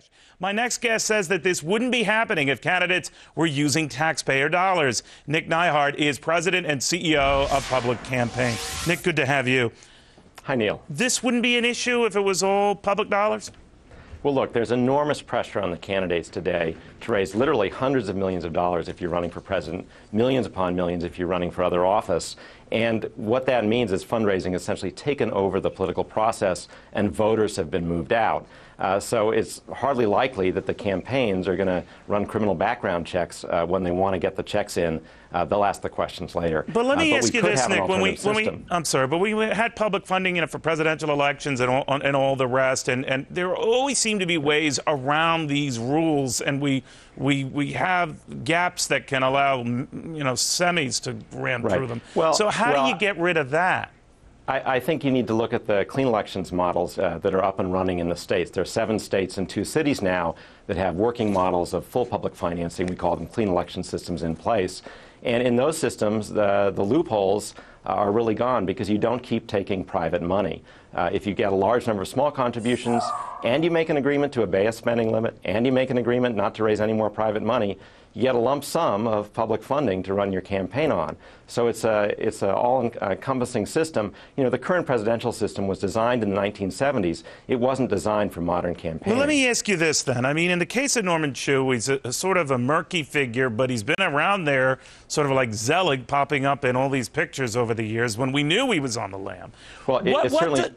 cash. My next guest says that this wouldn't be happening if candidates were using taxpayer dollars. Nick Nyhart is president and CEO of Public Campaign. Nick, good to have you. Hi, Neil. This wouldn't be an issue if it was all public dollars? Well, look, there's enormous pressure on the candidates today to raise literally hundreds of millions of dollars if you're running for president, millions upon millions if you're running for other office. And what that means is fundraising has essentially taken over the political process and voters have been moved out. So it's hardly likely that the campaigns are going to run criminal background checks when they want to get the checks in. They'll ask the questions later. But let me ask you this, Nick. I'm sorry, but we had public funding, for presidential elections and all the rest, and there always seem to be ways around these rules, and we have gaps that can allow semis to ram through them. Well, so how do you get rid of that? I think you need to look at the clean elections models that are up and running in the states. There are 7 states and 2 cities now that have working models of full public financing. We call them clean election systems in place. And in those systems, the loopholes are really gone because you don't keep taking private money. If you get a large number of small contributions and you make an agreement to obey a spending limit and you make an agreement not to raise any more private money, you get a lump sum of public funding to run your campaign on. So it's an all-encompassing system. You know, the current presidential system was designed in the 1970s. It wasn't designed for modern campaigning. Well, let me ask you this then. I mean, in the case of Norman Chu, he's a sort of a murky figure, but he's been around there sort of like Zelig popping up in all these pictures over the years when we knew he was on the lam. Well,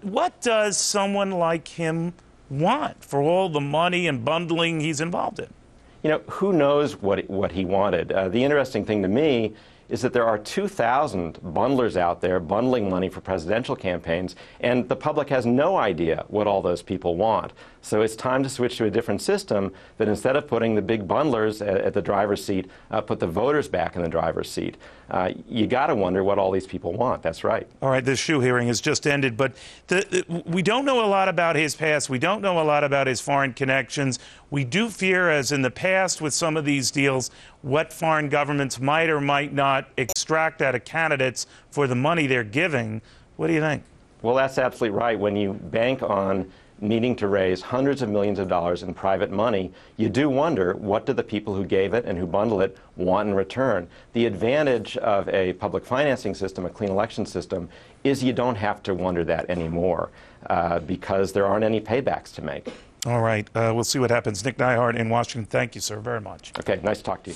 what does someone like him want for all the money and bundling he's involved in? You know, who knows what he wanted? The interesting thing to me is that there are 2,000 bundlers out there bundling money for presidential campaigns, and the public has no idea what all those people want. So it's time to switch to a different system that instead of putting the big bundlers at the driver's seat, put the voters back in the driver's seat. You got to wonder what all these people want. That's right. All right, this Chu hearing has just ended, but we don't know a lot about his past. We don't know a lot about his foreign connections. We do fear, as in the past with some of these deals, what foreign governments might or might not extract out of candidates for the money they're giving. What do you think? Well, that's absolutely right. When you bank on needing to raise hundreds of millions of dollars in private money, you do wonder, what do the people who gave it and who bundle it want in return? The advantage of a public financing system, a clean election system, is you don't have to wonder that anymore because there aren't any paybacks to make. All right. We'll see what happens. Nick Nyhart in Washington. Thank you, sir, very much. Okay. Nice to talk to you.